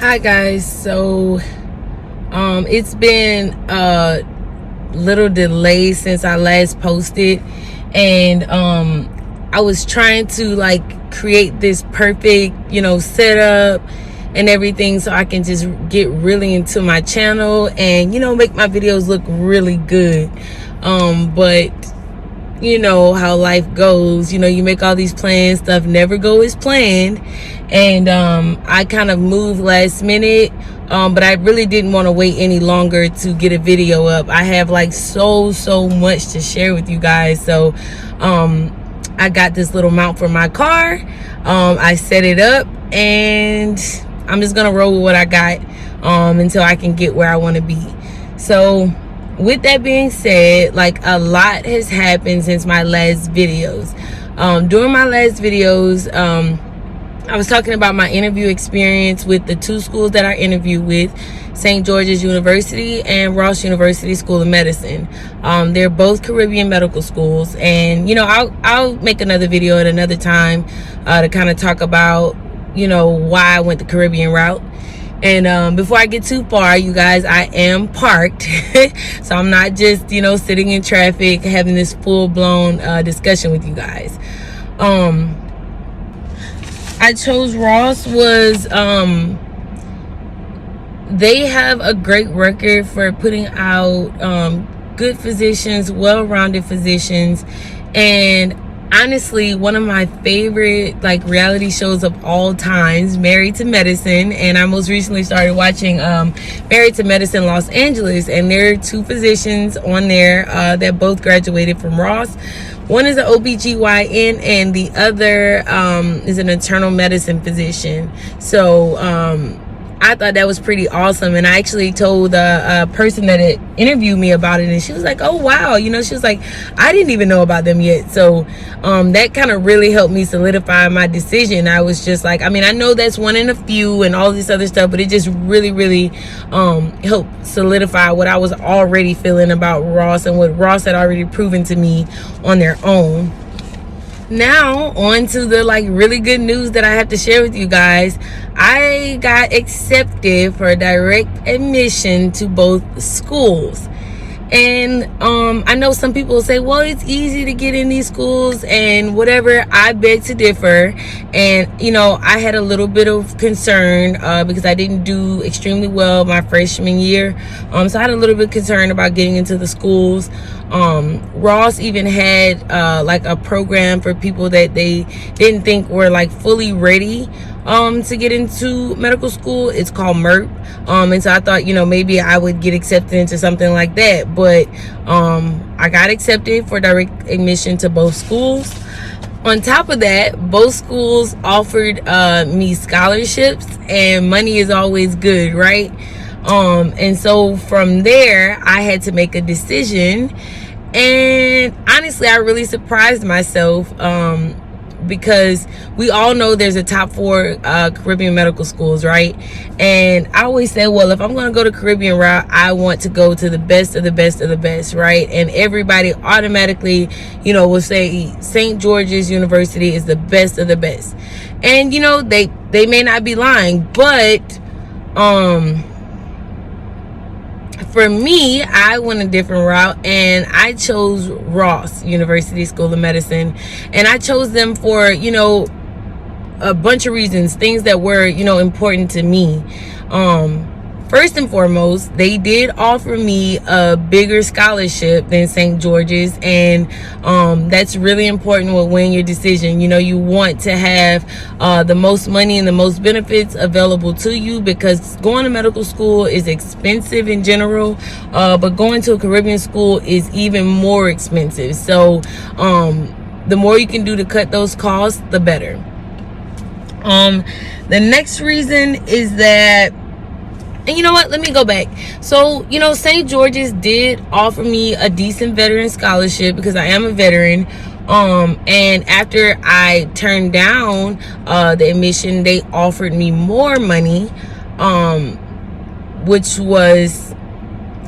Hi guys, so it's been a little delay since I last posted, and I was trying to like create this perfect setup and everything so I can just get really into my channel and make my videos look really good, but you know how life goes. You make all these plans, stuff never go as planned, and I kind of moved last minute, but I really didn't want to wait any longer to get a video up. I have like so much to share with you guys. So I got this little mount for my car. I set it up, and I'm just gonna roll with what I got until I can get where I want to be. So with that being said, like, a lot has happened since my last videos. During my last videos, I was talking about my interview experience with the two schools that I interviewed with, St. George's University and Ross University School of Medicine. They're both Caribbean medical schools, and I'll make another video at another time to kind of talk about why I went the Caribbean route. And before I get too far, you guys, I am parked. So I'm not just sitting in traffic having this full-blown discussion with you guys. I chose Ross was they have a great record for putting out good physicians, well-rounded physicians, and honestly, one of my favorite like reality shows of all times, Married to Medicine. And I most recently started watching Married to Medicine Los Angeles, and there are two physicians on there that both graduated from Ross. One is an OBGYN and the other is an internal medicine physician. So I thought that was pretty awesome, and I actually told a person that had interviewed me about it, and she was like, oh wow, she was like, I didn't even know about them yet. So that kind of really helped me solidify my decision. I was just like, I know that's one in a few and all this other stuff, but it just really helped solidify what I was already feeling about Ross and what Ross had already proven to me on their own. Now on to the really good news that I have to share with you guys. I got accepted for direct admission to both schools. And I know some people will say, well, it's easy to get in these schools and whatever. I beg to differ. And I had a little bit of concern because I didn't do extremely well my freshman year, so I had a little bit of concern about getting into the schools. Ross even had like a program for people that they didn't think were fully ready to get into medical school. It's called MERP. And so I thought maybe I would get accepted into something like that, but I got accepted for direct admission to both schools. On top of that, both schools offered me scholarships, and money is always good, right? And so from there I had to make a decision, and honestly I really surprised myself because we all know there's a top 4 Caribbean medical schools, right? And I always say, well, if I'm going to go the Caribbean route, I want to go to the best of the best of the best, right? And everybody automatically will say St. George's University is the best of the best, and they may not be lying, but for me, I went a different route, and I chose Ross University School of Medicine. And I chose them for, a bunch of reasons, things that were, important to me. First and foremost, they did offer me a bigger scholarship than St. George's, and that's really important with weighing your decision. You want to have the most money and the most benefits available to you, because going to medical school is expensive in general, but going to a Caribbean school is even more expensive. So the more you can do to cut those costs, the better. The next reason is that, and you know what, let me go back. So St. George's did offer me a decent veteran scholarship because I am a veteran, and after I turned down the admission, they offered me more money, which was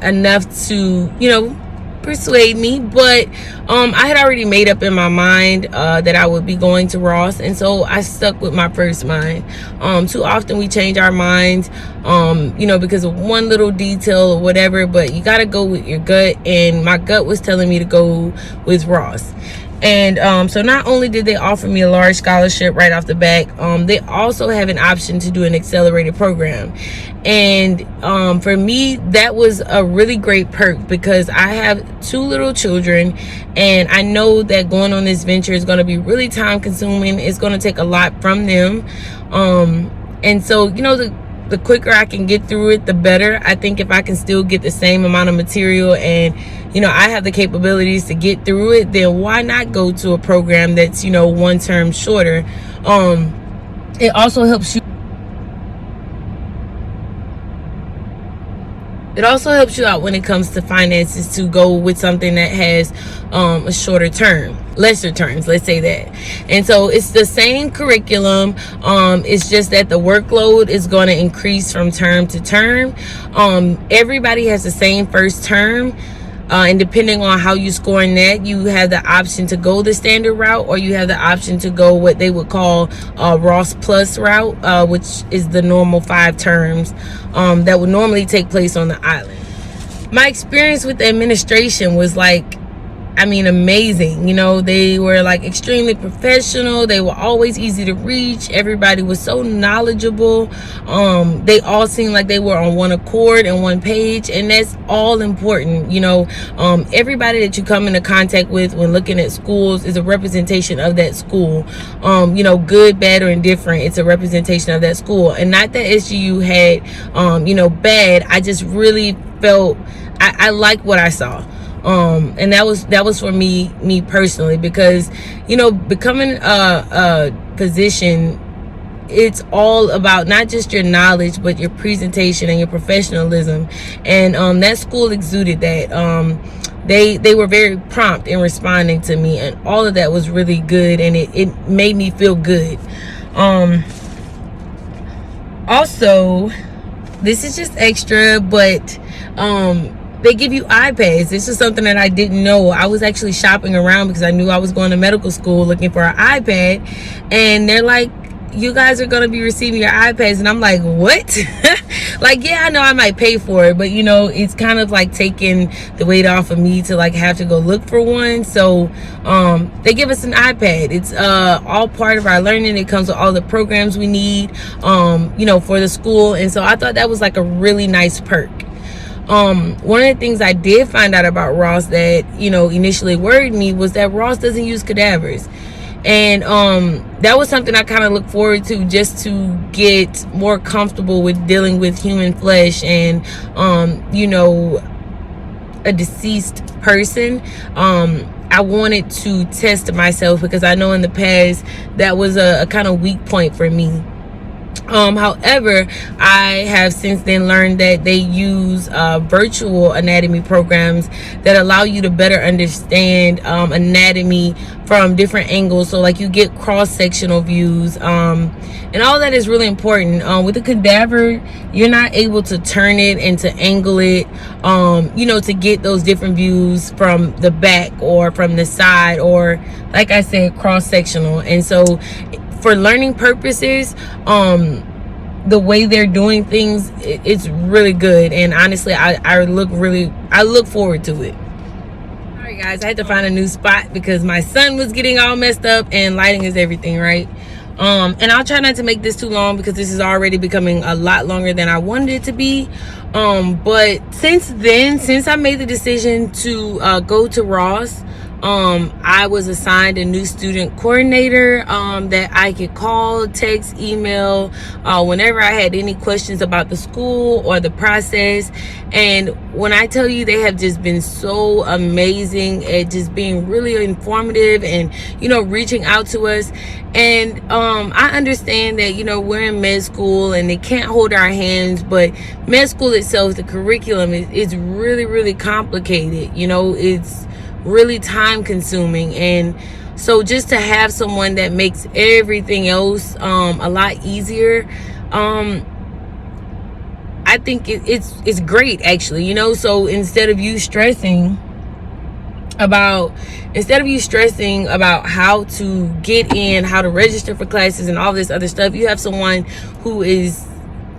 enough to persuade me, but I had already made up in my mind that I would be going to Ross, and so I stuck with my first mind. Too often we change our minds, because of one little detail or whatever, but you got to go with your gut, and my gut was telling me to go with Ross. And so not only did they offer me a large scholarship right off the bat, they also have an option to do an accelerated program. And for me, that was a really great perk because I have 2 little children, and I know that going on this venture is going to be really time consuming. It's going to take a lot from them. And so, the quicker I can get through it, the better. I think if I can still get the same amount of material and, I have the capabilities to get through it, then why not go to a program that's, 1 term shorter? It also helps you. It also helps you out when it comes to finances to go with something that has a shorter term, lesser terms, let's say that. And so it's the same curriculum. It's just that the workload is going to increase from term to term. Everybody has the same first term. And depending on how you score in that, you have the option to go the standard route, or you have the option to go what they would call Ross Plus route, which is the normal 5 terms that would normally take place on the island. My experience with the administration was amazing. They were extremely professional. They were always easy to reach. Everybody was so knowledgeable. They all seemed like they were on one accord and one page, and that's all important. Everybody that you come into contact with when looking at schools is a representation of that school. Good, bad, or indifferent, it's a representation of that school. And not that SGU had bad. I just really felt I liked what I saw. And that was for me personally, because becoming a physician, it's all about not just your knowledge but your presentation and your professionalism, and that school exuded that. They were very prompt in responding to me, and all of that was really good, and it made me feel good. Also, this is just extra, but they give you iPads. This is something that I didn't know. I was actually shopping around because I knew I was going to medical school looking for an iPad. And they're like, you guys are going to be receiving your iPads. And I'm like, what? Yeah, I know I might pay for it, but it's kind of taking the weight off of me to have to go look for one. So they give us an iPad. It's all part of our learning. It comes with all the programs we need, for the school. And so I thought that was a really nice perk. One of the things I did find out about Ross that, initially worried me was that Ross doesn't use cadavers. And that was something I kind of look forward to, just to get more comfortable with dealing with human flesh and, a deceased person. I wanted to test myself because I know in the past that was a kind of weak point for me. However, I have since then learned that they use virtual anatomy programs that allow you to better understand anatomy from different angles. So you get cross-sectional views, and all that is really important. With a cadaver, you're not able to turn it and to angle it, to get those different views from the back or from the side, or like I said, cross-sectional. And so for learning purposes, the way they're doing things, it's really good. And honestly, I look forward to it. All right, guys, I had to find a new spot because my sun was getting all messed up, and lighting is everything, right? And I'll try not to make this too long because this is already becoming a lot longer than I wanted it to be. But since I made the decision to go to Ross, I was assigned a new student coordinator that I could call, text, email whenever I had any questions about the school or the process. And when I tell you, they have just been so amazing at just being really informative and reaching out to us. And I understand that we're in med school and they can't hold our hands, but med school itself, the curriculum is really, really complicated. It's really time consuming, and so just to have someone that makes everything else a lot easier, I think it's great, actually. So instead of you stressing about, instead of you stressing about how to get in, how to register for classes and all this other stuff, you have someone who is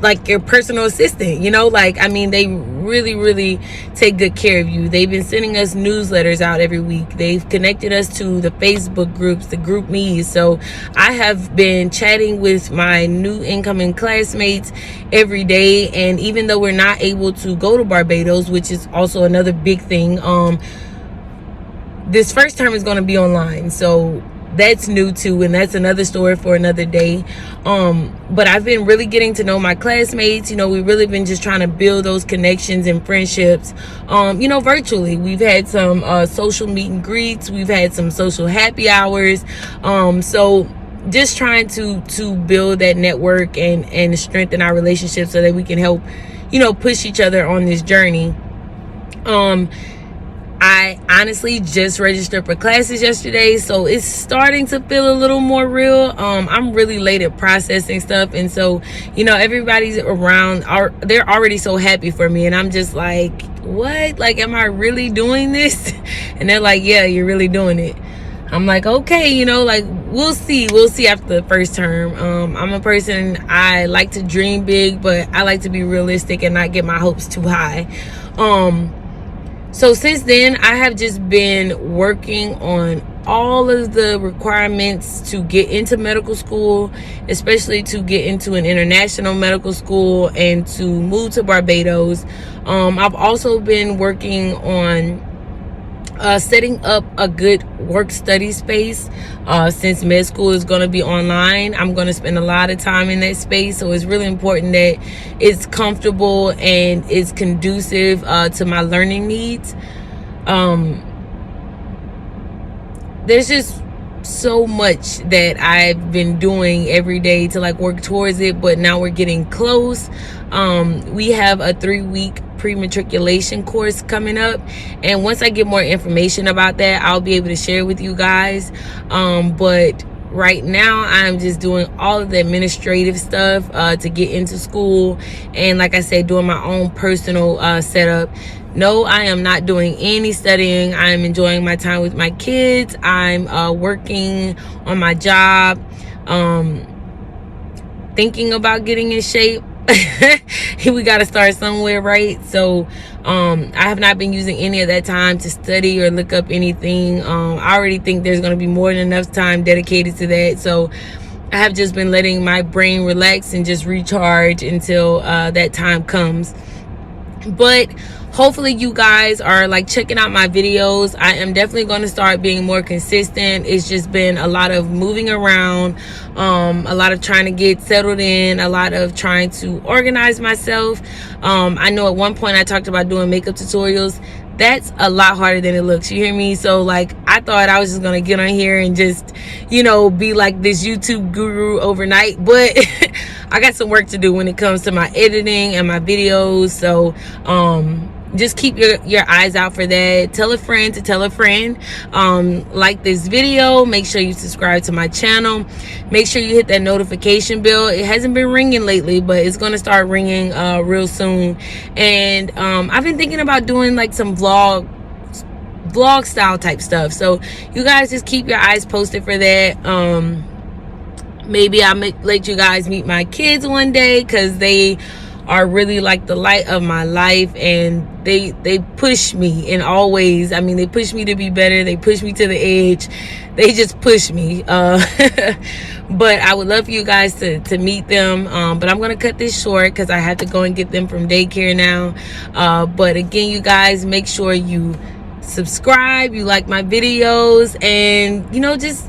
like your personal assistant, you know, like, I mean, they really take good care of you. They've been sending us newsletters out every week. They've connected us to the Facebook groups, the group me's. So I have been chatting with my new incoming classmates every day. And even though we're not able to go to Barbados, which is also another big thing, this first term is going to be online. So that's new too, and that's another story for another day. But I've been really getting to know my classmates. You know, we've really been just trying to build those connections and friendships, you know, virtually. We've had some social meet and greets. We've had some social happy hours. So just trying to build that network and strengthen our relationships so that we can help, you know, push each other on this journey. I honestly just registered for classes yesterday, so it's starting to feel a little more real. I'm really late at processing stuff, and so, you know, everybody's around, they're already so happy for me, and I'm just like, what? Like, am I really doing this? And they're like, yeah, you're really doing it. I'm like, okay, you know, like, we'll see after the first term. I'm a person, I like to dream big, but I like to be realistic and not get my hopes too high. So since then, I have just been working on all of the requirements to get into medical school, especially to get into an international medical school and to move to Barbados. I've also been working on setting up a good work study space. Since med school is going to be online, I'm going to spend a lot of time in that space, so it's really important that it's comfortable and it's conducive to my learning needs. There's just so much that I've been doing every day to like work towards it, but now we're getting close. We have a 3-week pre-matriculation course coming up, and once I get more information about that, I'll be able to share with you guys. But right now I'm just doing all of the administrative stuff to get into school, and like I said, doing my own personal setup. No, I am not doing any studying. I'm enjoying my time with my kids. I'm working on my job, thinking about getting in shape. We got to start somewhere, right? So I have not been using any of that time to study or look up anything. I already think there's going to be more than enough time dedicated to that. So I have just been letting my brain relax and just recharge until that time comes. But hopefully you guys are like checking out my videos. I am definitely going to start being more consistent. It's just been a lot of moving around, a lot of trying to get settled in, a lot of trying to organize myself. I know at one point I talked about doing makeup tutorials. That's a lot harder than it looks, you hear me? So like, I thought I was just gonna get on here and just, you know, be like this YouTube guru overnight, but I got some work to do when it comes to my editing and my videos. So just keep your eyes out for that. Tell a friend to tell a friend. Like this video, make sure you subscribe to my channel, make sure you hit that notification bell. It hasn't been ringing lately, but it's going to start ringing real soon. And I've been thinking about doing like some vlog style type stuff, so you guys just keep your eyes posted for that. Maybe I'll let you guys meet my kids one day, because they are really like the light of my life, and they push me in all ways. I mean, they push me to be better, they push me to the edge, they just push me. But I would love for you guys to meet them, but I'm gonna cut this short because I have to go and get them from daycare now. But again, you guys, make sure you subscribe, you like my videos, and you know, just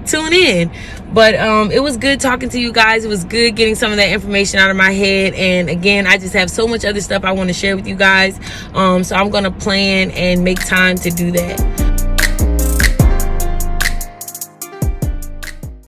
tune in. But it was good talking to you guys. It was good getting some of that information out of my head, and again, I just have so much other stuff I want to share with you guys, so I'm gonna plan and make time to do that.